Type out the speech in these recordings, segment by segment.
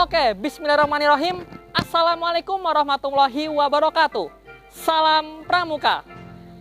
Oke, bismillahirrahmanirrahim. Assalamualaikum warahmatullahi wabarakatuh. Salam Pramuka.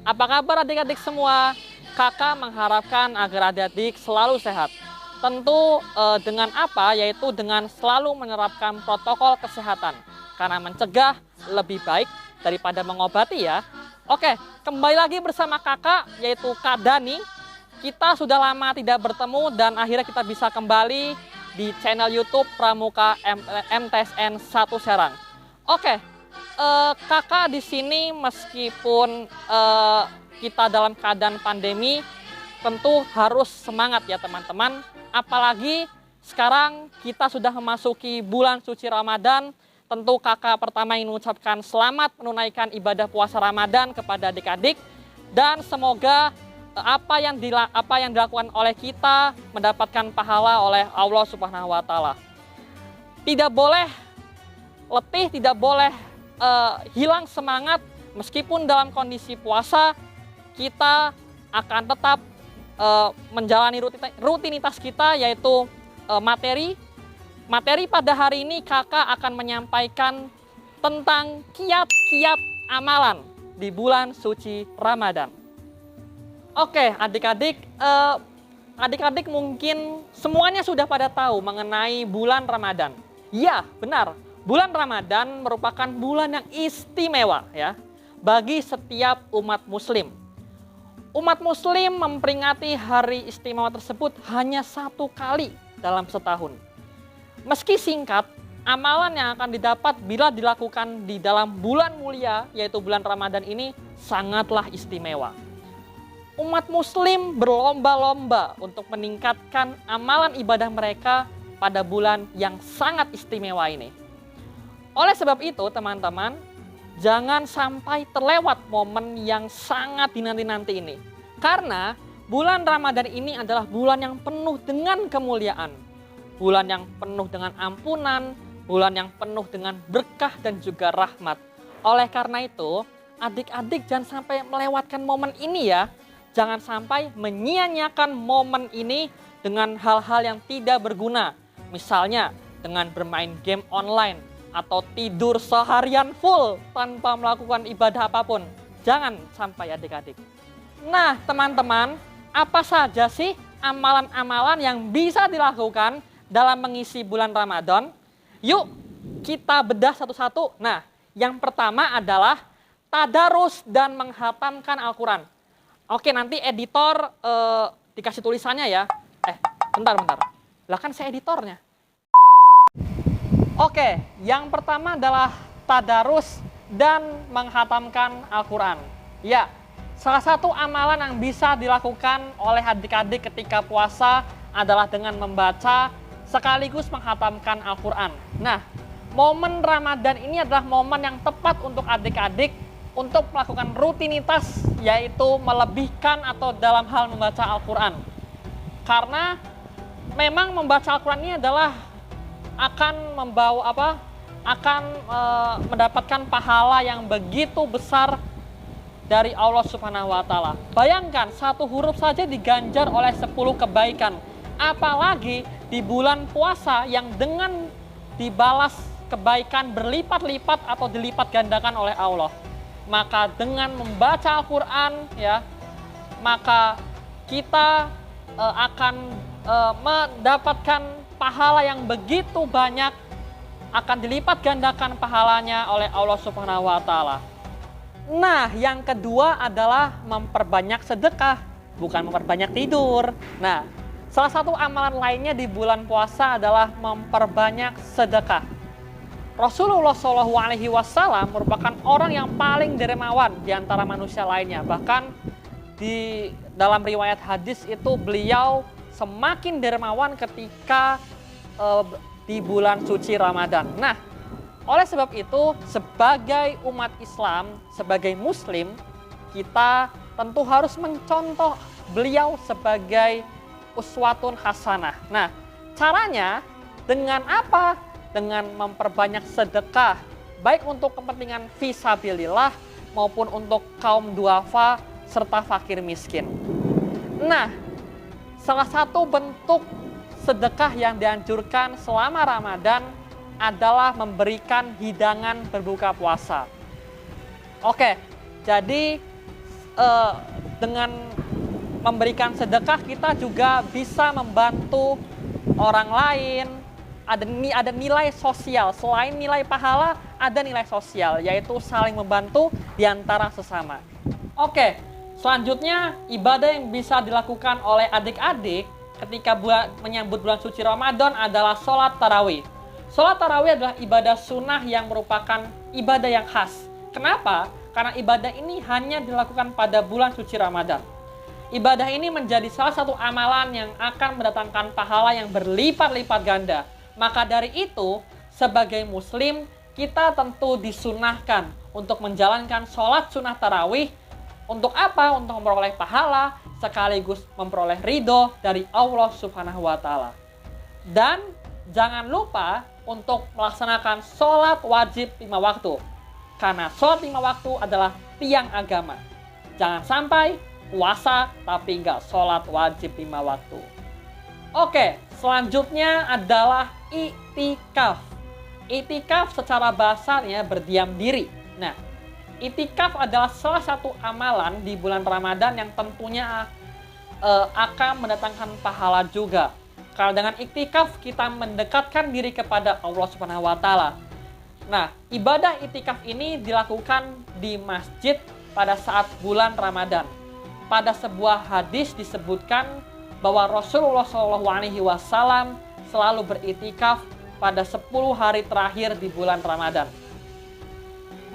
Apa kabar adik-adik semua? Kakak mengharapkan agar adik-adik selalu sehat. Tentu dengan apa? Yaitu dengan selalu menerapkan protokol kesehatan. Karena mencegah lebih baik daripada mengobati ya. Oke, kembali lagi bersama kakak yaitu Kak Dani. Kita sudah lama tidak bertemu dan akhirnya kita bisa kembali di channel YouTube Pramuka MTSN 1 Serang. Oke, kakak di sini meskipun kita dalam keadaan pandemi, tentu harus semangat ya teman-teman. Apalagi sekarang kita sudah memasuki bulan suci Ramadan. Tentu kakak pertama ingin mengucapkan selamat menunaikan ibadah puasa Ramadan kepada adik-adik. Dan semoga apa yang dilakukan oleh kita mendapatkan pahala oleh Allah Subhanahu wa Ta'ala. Tidak boleh letih, tidak boleh hilang semangat. Meskipun dalam kondisi puasa, kita akan tetap menjalani rutinitas kita, yaitu materi. Materi pada hari ini kakak akan menyampaikan tentang kiat-kiat amalan di bulan suci Ramadan. Oke, adik-adik mungkin semuanya sudah pada tahu mengenai bulan Ramadan. Ya, benar. Bulan Ramadan merupakan bulan yang istimewa ya bagi setiap umat muslim. Umat muslim memperingati hari istimewa tersebut hanya 1 kali dalam setahun. Meski singkat, amalan yang akan didapat bila dilakukan di dalam bulan mulia yaitu bulan Ramadan ini sangatlah istimewa. Umat muslim berlomba-lomba untuk meningkatkan amalan ibadah mereka pada bulan yang sangat istimewa ini. Oleh sebab itu teman-teman, jangan sampai terlewat momen yang sangat dinanti-nanti ini. Karena bulan Ramadan ini adalah bulan yang penuh dengan kemuliaan. Bulan yang penuh dengan ampunan, bulan yang penuh dengan berkah dan juga rahmat. Oleh karena itu, adik-adik jangan sampai melewatkan momen ini ya. Jangan sampai menyia-nyiakan momen ini dengan hal-hal yang tidak berguna. Misalnya dengan bermain game online atau tidur seharian full tanpa melakukan ibadah apapun. Jangan sampai adik-adik. Nah teman-teman, apa saja sih amalan-amalan yang bisa dilakukan dalam mengisi bulan Ramadan? Yuk kita bedah satu-satu. Nah yang pertama adalah tadarus dan menghatamkan Al-Quran. Oke, nanti editor dikasih tulisannya ya. Bentar. Lah kan saya editornya. Oke, yang pertama adalah tadarus dan menghatamkan Al-Quran. Ya, salah satu amalan yang bisa dilakukan oleh adik-adik ketika puasa adalah dengan membaca sekaligus menghatamkan Al-Quran. Nah, momen Ramadan ini adalah momen yang tepat untuk adik-adik untuk melakukan rutinitas, yaitu melebihkan atau dalam hal membaca Al-Quran. Karena memang membaca Al-Quran ini adalah akan mendapatkan pahala yang begitu besar dari Allah Subhanahu wa Ta'ala. Bayangkan, 1 huruf saja diganjar oleh 10 kebaikan. Apalagi di bulan puasa yang dengan dibalas kebaikan berlipat-lipat atau dilipat gandakan oleh Allah. Maka dengan membaca Al-Quran ya, maka kita akan mendapatkan pahala yang begitu banyak, akan dilipat gandakan pahalanya oleh Allah Subhanahu wa Ta'ala. Nah, yang kedua adalah memperbanyak sedekah, bukan memperbanyak tidur. Nah, salah satu amalan lainnya di bulan puasa adalah memperbanyak sedekah. Rasulullah SAW merupakan orang yang paling dermawan di antara manusia lainnya. Bahkan di dalam riwayat hadis itu beliau semakin dermawan ketika di bulan suci Ramadan. Nah, oleh sebab itu sebagai umat Islam, sebagai muslim, kita tentu harus mencontoh beliau sebagai uswatun hasanah. Nah, caranya dengan apa? Dengan memperbanyak sedekah, baik untuk kepentingan fisabilillah maupun untuk kaum duafa serta fakir miskin. Nah, salah satu bentuk sedekah yang dianjurkan selama Ramadan adalah memberikan hidangan berbuka puasa. Oke, jadi dengan memberikan sedekah kita juga bisa membantu orang lain. Ada nilai sosial, selain nilai pahala ada nilai sosial, yaitu saling membantu di antara sesama. Oke, selanjutnya ibadah yang bisa dilakukan oleh adik-adik ketika menyambut bulan suci Ramadan adalah sholat tarawih. Sholat tarawih adalah ibadah sunnah yang merupakan ibadah yang khas. Kenapa? Karena ibadah ini hanya dilakukan pada bulan suci Ramadan. Ibadah ini menjadi salah satu amalan yang akan mendatangkan pahala yang berlipat-lipat ganda. Maka dari itu, sebagai muslim, kita tentu disunahkan untuk menjalankan sholat sunnah tarawih. Untuk apa? Untuk memperoleh pahala, sekaligus memperoleh ridho dari Allah Subhanahu wa Ta'ala. Dan jangan lupa untuk melaksanakan sholat wajib 5 waktu. Karena sholat 5 waktu adalah tiang agama. Jangan sampai puasa tapi nggak sholat wajib 5 waktu. Oke, selanjutnya adalah i'tikaf. I'tikaf secara bahasanya berdiam diri. Nah, i'tikaf adalah salah satu amalan di bulan Ramadan yang tentunya akan mendatangkan pahala juga. Karena dengan i'tikaf kita mendekatkan diri kepada Allah Subhanahu wa Ta'ala. Nah, ibadah i'tikaf ini dilakukan di masjid pada saat bulan Ramadan. Pada sebuah hadis disebutkan bahwa Rasulullah SAW selalu beriktikaf pada 10 hari terakhir di bulan Ramadan.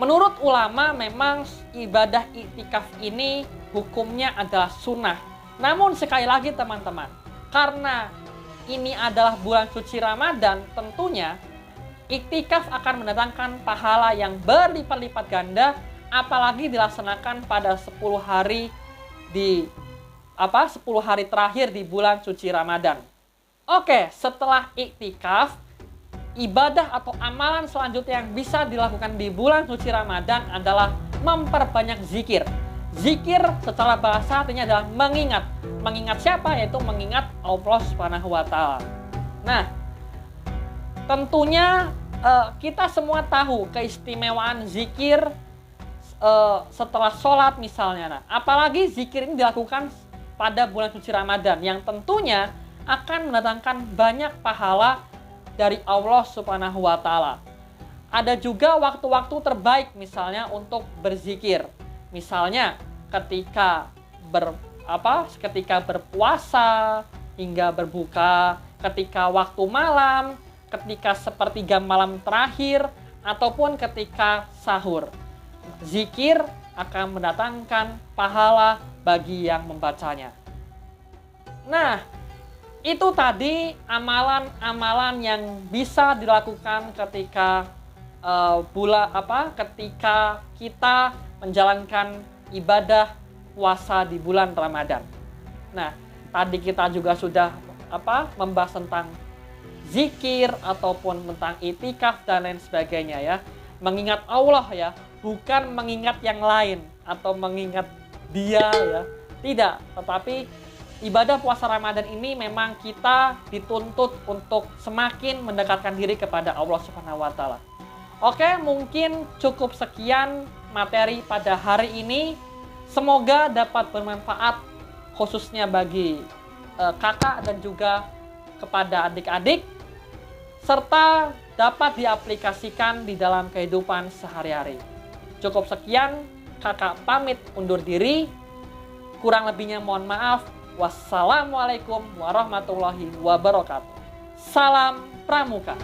Menurut ulama memang ibadah iktikaf ini hukumnya adalah sunnah. Namun sekali lagi teman-teman, karena ini adalah bulan suci Ramadan, tentunya iktikaf akan mendatangkan pahala yang berlipat-lipat ganda, apalagi dilaksanakan pada 10 hari 10 hari terakhir di bulan suci Ramadan. Oke, setelah iktikaf, ibadah atau amalan selanjutnya yang bisa dilakukan di bulan suci Ramadan adalah memperbanyak zikir. Zikir secara bahasa artinya adalah mengingat. Mengingat siapa? Yaitu mengingat Allah Subhanahu wa Ta'ala. Nah, tentunya kita semua tahu keistimewaan zikir setelah sholat misalnya. Nah, apalagi zikir ini dilakukan pada bulan suci Ramadan yang tentunya akan mendatangkan banyak pahala dari Allah Subhanahu wa Ta'ala. Ada juga waktu-waktu terbaik misalnya untuk berzikir. Misalnya ketika berpuasa hingga berbuka, ketika waktu malam, ketika sepertiga malam terakhir, ataupun ketika sahur. Zikir akan mendatangkan pahala bagi yang membacanya. Nah, itu tadi amalan-amalan yang bisa dilakukan ketika ketika kita menjalankan ibadah puasa di bulan Ramadan. Nah, tadi kita juga sudah membahas tentang zikir ataupun tentang i'tikaf dan lain sebagainya ya. Mengingat Allah ya, bukan mengingat yang lain atau mengingat dia ya. Tidak, tetapi ibadah puasa Ramadan ini memang kita dituntut untuk semakin mendekatkan diri kepada Allah Subhanahu wa Ta'ala. Oke, mungkin cukup sekian materi pada hari ini. Semoga dapat bermanfaat khususnya bagi kakak dan juga kepada adik-adik, serta dapat diaplikasikan di dalam kehidupan sehari-hari. Cukup sekian, kakak pamit undur diri. Kurang lebihnya mohon maaf. Wassalamualaikum warahmatullahi wabarakatuh. Salam Pramuka.